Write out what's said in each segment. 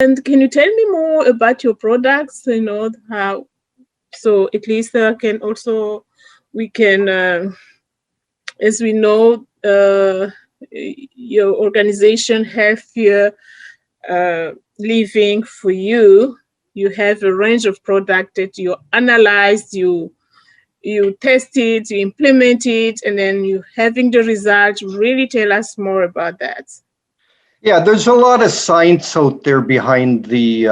And can you tell me more about your products? How, so at least can also we can, as we know, your organization Healthier Living for You. You have a range of products that you analyzed, you test it, you implement it, and then you having the result. Really tell us more about that. Yeah, there's a lot of science out there behind the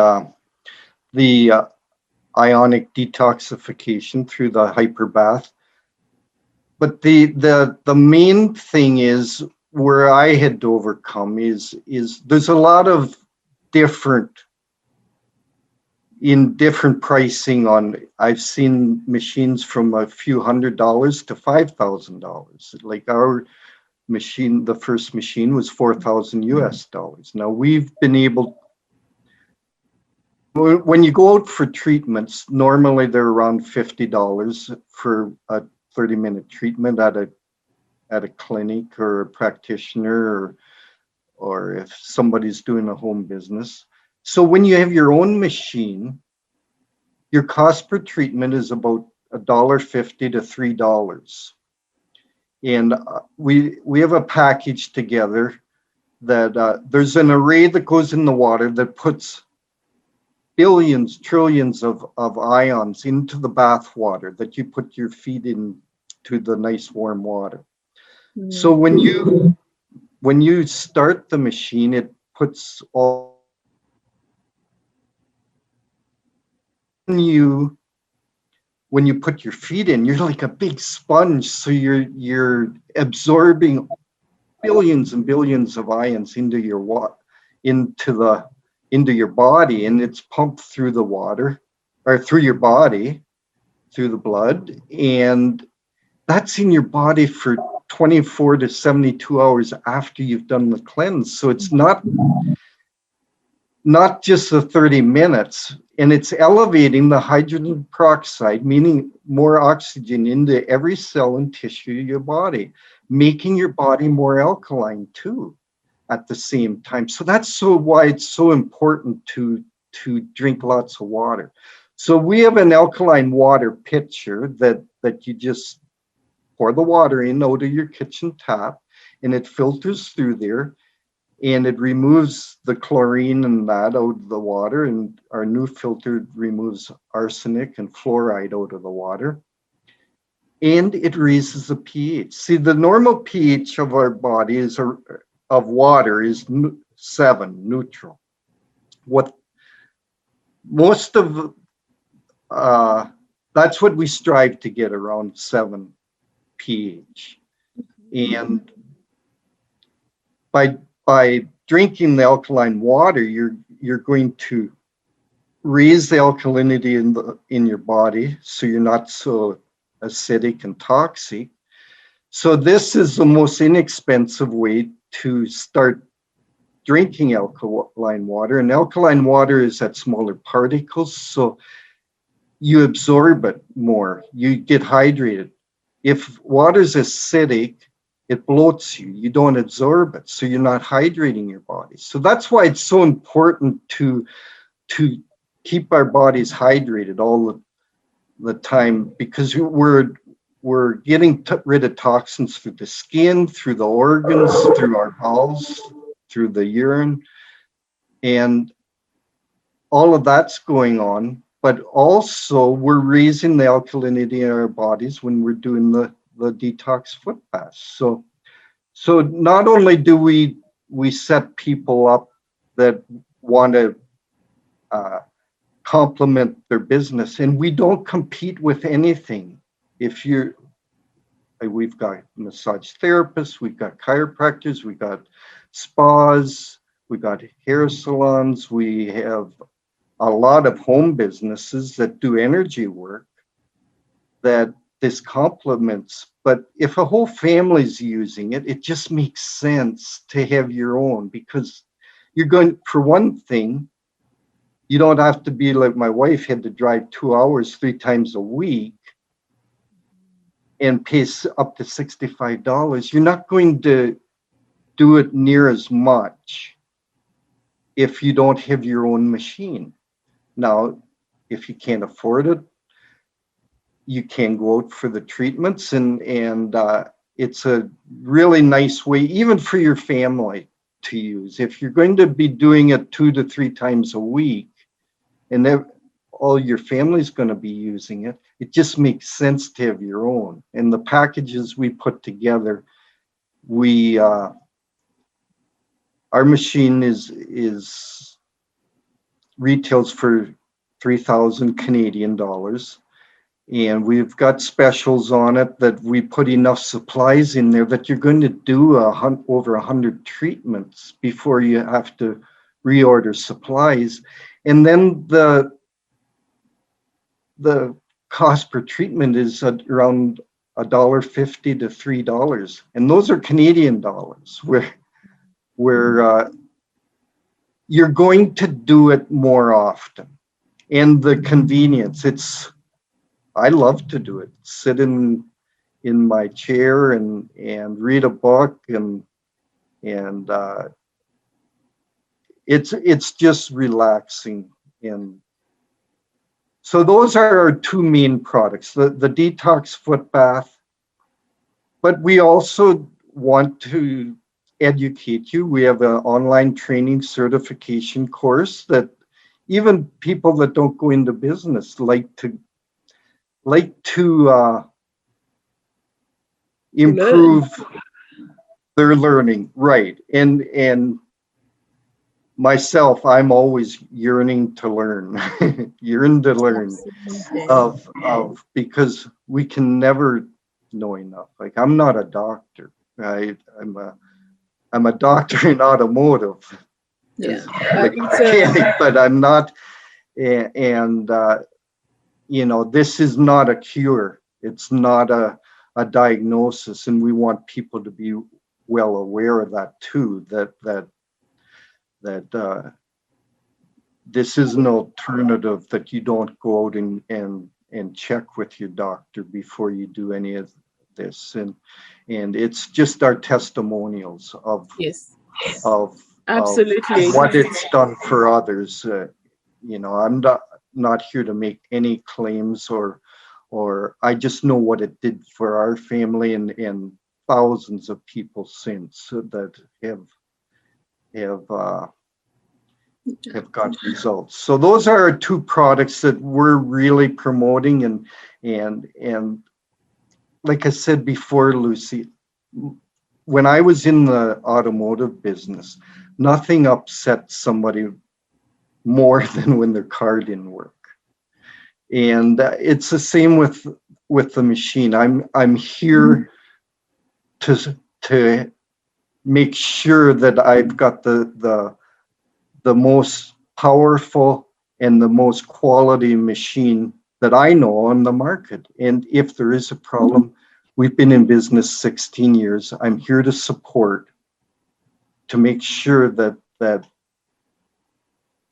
ionic detoxification through the hyperbath. But the main thing is where I had to overcome is there's a lot of different different pricing on. I've seen machines from a few $100s to $5,000. Like our machine, the first machine was 4,000 US dollars. Now we've been able, when you go out for treatments, normally they're around $50 for a 30-minute treatment at a clinic or a practitioner, or if somebody's doing a home business. So when you have your own machine, your cost per treatment is about $1.50 to $3. And we have a package together that there's an array that goes in the water that puts billions, trillions of ions into the bath water that you put your feet in to the nice warm water. So when you start the machine, it puts all you when you put your feet in, you're like a big sponge. So you're absorbing billions and billions of ions into your body, and it's pumped through the water or through your body, through the blood, and that's in your body for 24 to 72 hours after you've done the cleanse. So it's not just the 30 minutes, and it's elevating the hydrogen peroxide, meaning more oxygen into every cell and tissue of your body, making your body more alkaline too at the same time. So that's why it's so important to drink lots of water. So we have an alkaline water pitcher that you just pour the water in out of your kitchen tap, and it filters through there, and it removes the chlorine and that out of the water, and our new filter removes arsenic and fluoride out of the water, and it raises the pH. See, the normal pH of our body of water is 7, neutral. What most of that's what we strive to get, around 7 pH, and by drinking the alkaline water, you're going to raise the alkalinity in your body, so you're not so acidic and toxic. So this is the most inexpensive way to start drinking alkaline water. And alkaline water is at smaller particles, so you absorb it more. You get hydrated. If water's acidic, it bloats you. You don't absorb it, so you're not hydrating your body. So that's why it's so important to keep our bodies hydrated all the time, because we're getting rid of toxins through the skin, through the organs, through our bowels, through the urine, and all of that's going on. But also we're raising the alkalinity in our bodies when we're doing the detox foot baths. So not only do we set people up that want to complement their business, and we don't compete with anything. We've got massage therapists, we've got chiropractors, we've got spas, we've got hair salons, we have a lot of home businesses that do energy work that this complements. But if a whole family's using it, it just makes sense to have your own, because you're going, for one thing, you don't have to be like my wife had to drive 2 hours 3 times a week and pay up to $65. You're not going to do it near as much if you don't have your own machine. Now, if you can't afford it, you can go out for the treatments, and it's a really nice way, even for your family, to use. If you're going to be doing it 2 to 3 times a week, and then all your family's going to be using it, it just makes sense to have your own. And the packages we put together, we our machine is retails for 3,000 Canadian dollars. And we've got specials on it that we put enough supplies in there that you're going to do over 100 treatments before you have to reorder supplies. And then the cost per treatment is around $1.50 to $3, and those are Canadian dollars. Where you're going to do it more often, and the convenience. I love to do it. Sit in my chair and read a book, and it's just relaxing. And so those are our two main products, the detox foot bath. But we also want to educate you. We have an online training certification course that even people that don't go into business like to To learn. improve their learning, right? And myself, I'm always yearning to learn, yearn to learn Absolutely. because we can never know enough. Like, I'm not a doctor. I'm a doctor in automotive Yeah. as like It's mechanic, but I'm not. And this is not a cure. It's not a diagnosis, and we want people to be well aware of that too. That this is an alternative, that you don't go out and check with your doctor before you do any of this. And it's just our testimonials yes. of Absolutely. what it's done for others. I'm not here to make any claims, or I just know what it did for our family and thousands of people since that have uh, have got results. So those are our two products that we're really promoting, and like I said before, Lucy, when I was in the automotive business, nothing upset somebody more than when their car didn't work. And it's the same with the machine. I'm here to make sure that I've got the most powerful and the most quality machine that I know on the market. And if there is a problem, we've been in business 16 years. I'm here to support, to make sure that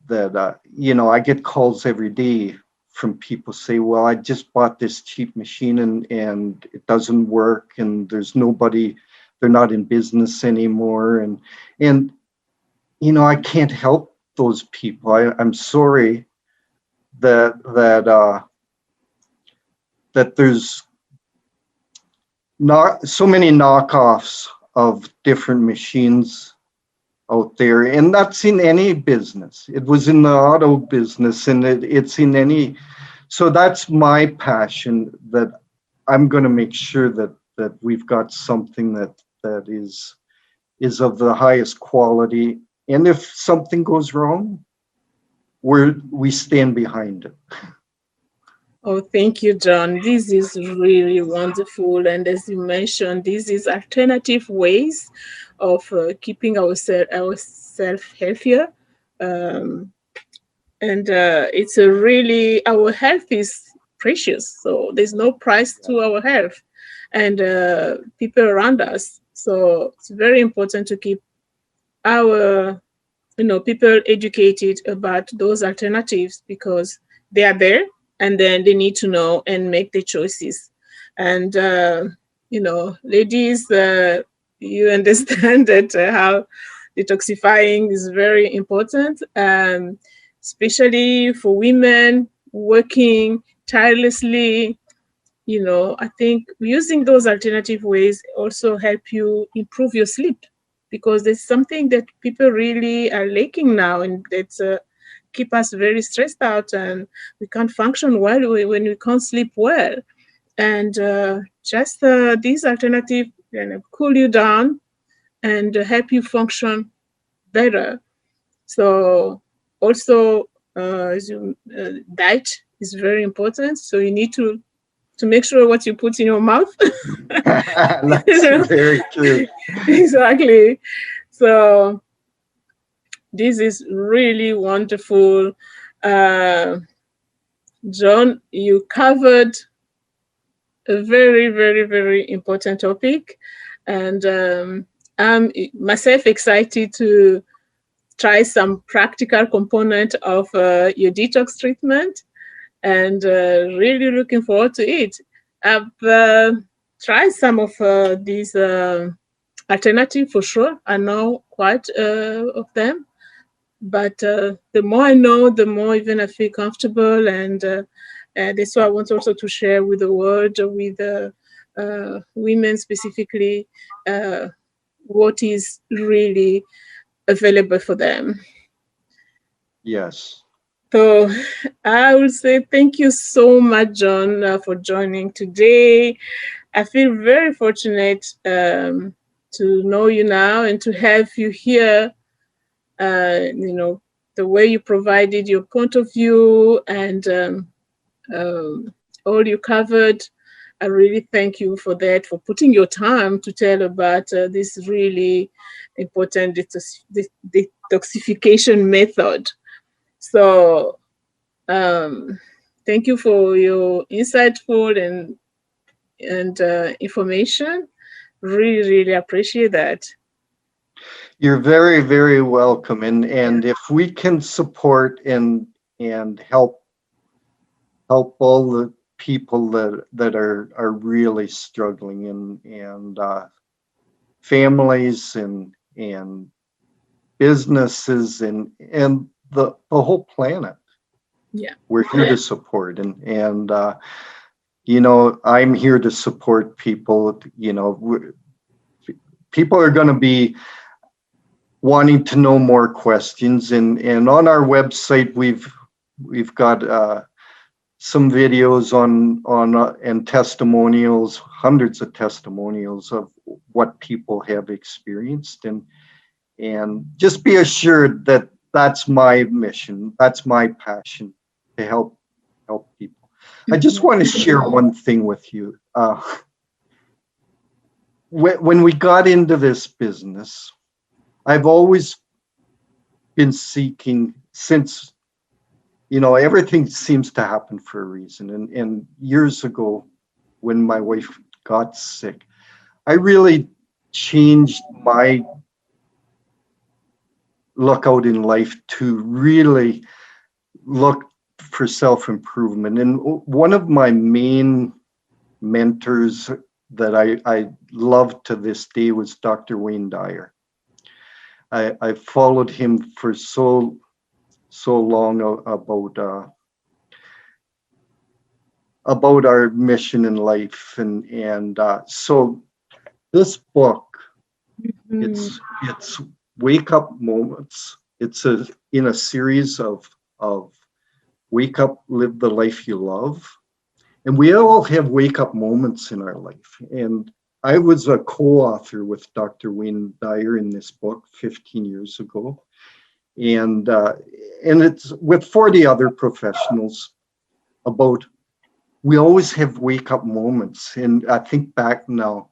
I get calls every day from people say, well, I just bought this cheap machine and it doesn't work, and there's nobody, they're not in business anymore. And I can't help those people. I'm sorry that there's not so many knockoffs of different machines out there, and that's in any business. It was in the auto business, and it's in any. So that's my passion, that I'm going to make sure that we've got something that is of the highest quality, and if something goes wrong, we stand behind it. Oh, thank you, John. This is really wonderful. And as you mentioned, this is alternative ways of keeping ourselves healthier. Um, and it's a really, our health is precious. So there's no price to our health and people around us. So it's very important to keep our people educated about those alternatives because they are there, and then they need to know and make the choices. And ladies, you understand that how detoxifying is very important, especially for women working tirelessly. I think using those alternative ways also help you improve your sleep, because there's something that people really are lacking now, and that's keep us very stressed out, and we can't function well when we can't sleep well. And just these alternative cool you down and help you function better. So also, diet is very important. So you need to make sure what you put in your mouth. You That's know? very true. Exactly. So this is really wonderful. Uh, John, you covered a very, very, very important topic. And I'm myself excited to try some practical component of your detox treatment, and really looking forward to it. I've tried some of these alternative for sure. I know quite of them, but the more I know, the more even I feel comfortable, and that's why I want also to share with the world, with women specifically, uh, what is really available for them. Yes. So I will say thank you so much, John, for joining today. I feel very fortunate to know you now and to have you here. You know, the way you provided your point of view and um, all you covered. I really thank you for that, for putting your time to tell about this really important detoxification method. So, um, thank you for your insightful and information. Really, really appreciate that. You're very, very welcome. And if we can support and help all the people that are really struggling, and families and businesses and the whole planet, Yeah. we're here to support. And I'm here to support people. People are going to be wanting to know more questions, and on our website we've got some videos on and testimonials, hundreds of testimonials of what people have experienced, and just be assured that that's my mission, that's my passion, to help people. I just Mhm. want to share one thing with you. When we got into this business, I've always been seeking, since everything seems to happen for a reason, and years ago when my wife got sick, I really changed my lookout in life to really look for self-improvement. And one of my main mentors that I love to this day was Dr. Wayne Dyer. I followed him for so long about our mission in life, and so this book, Mhm. it's wake up moments. It's in a series of wake up, live the life you love. And we all have wake up moments in our life. And I was a co-author with Dr. Wayne Dyer in this book 15 years ago. And it's with 40 other professionals about, we always have wake up moments. And I think back now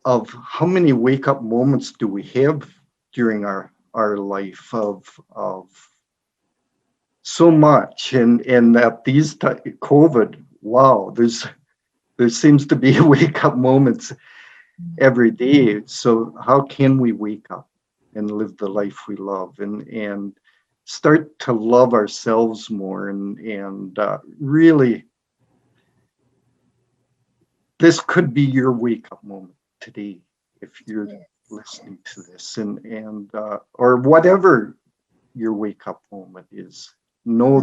of how many wake up moments do we have during our life of so much. And at these COVID, wow, there seems to be wake up moments every day. So how can we wake up and live the life we love, and start to love ourselves more, and really, this could be your wake up moment today if you're Yes. listening to this, and or whatever your wake up moment is. Know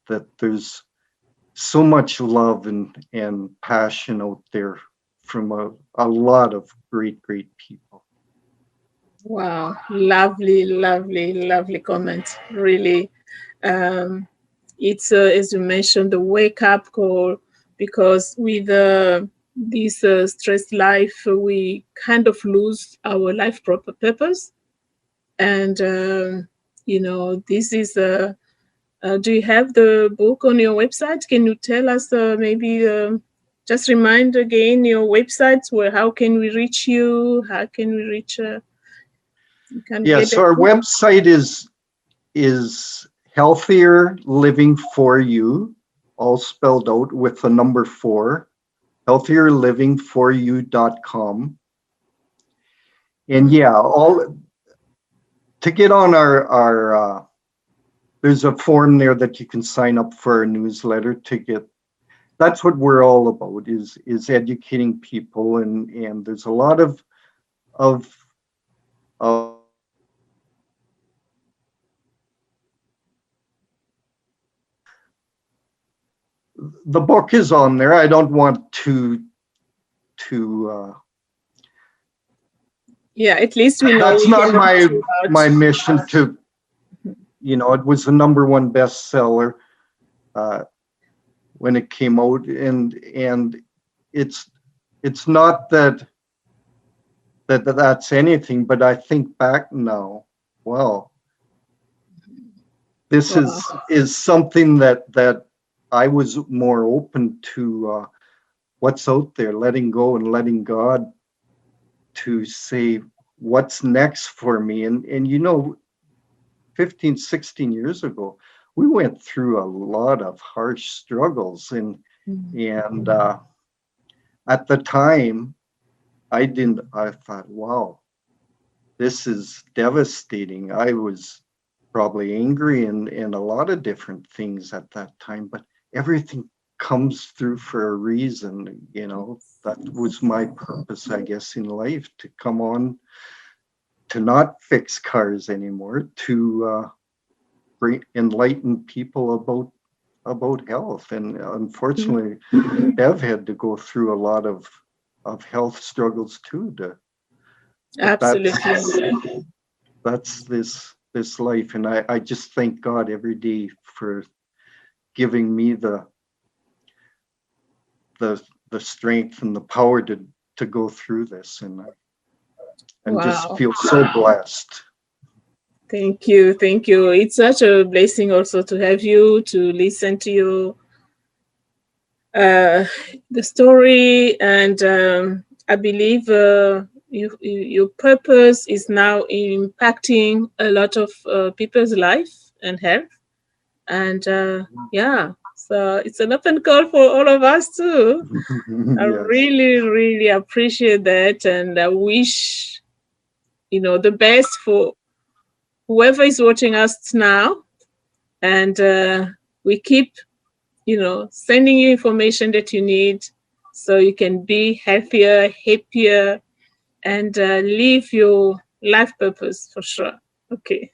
that there's so much love and passion out there from a lot of great people. Wow, lovely, lovely, lovely comment. Really, um, it's as you mentioned, the wake up call, because with this stressed life, we kind of lose our life proper purpose. And this is. Do you have the book on your website? Can you tell us maybe? Just remind again your websites. Where how can we reach you? How can we reach? You can Yeah, get the so our book. website is Healthier Living for You, all spelled out with the number 4, healthierlivingforyou.com. And yeah, all to get on our there's a form there that you can sign up for our newsletter to get. That's what we're all about, is educating people, and there's a lot of the book is on there. I don't want to Yeah, at least we know that's we can not reach you my out. mission to, it was the number 1 bestseller uh, when it came out, and it's it's not that's anything, but I think back now, wow, this Wow. is something that I was more open to what's out there, letting go and letting God to say what's next for me. And 15, 16 years ago, we went through a lot of harsh struggles, and at the time I thought, wow, this is devastating. I was probably angry and a lot of different things at that time, but everything comes through for a reason. That was my purpose, I guess, in life, to come on, to not fix cars anymore, to enlighten people about health. And unfortunately, Bev had to go through a lot of health struggles too. But Absolutely. that's this life, and I just thank God every day for giving me the the strength and the power to go through this, and just Wow. feel so blessed. Thank you. Thank you. It's such a blessing also to have you to listen to you uh, the story, and I believe your purpose is now impacting a lot of people's life and health, and yeah, so it's an open call for all of us too. I Yes. really, really appreciate that, and I wish the best for whoever is watching us now, and we keep sending you information that you need so you can be healthier, happier, and live your life purpose for sure. Okay.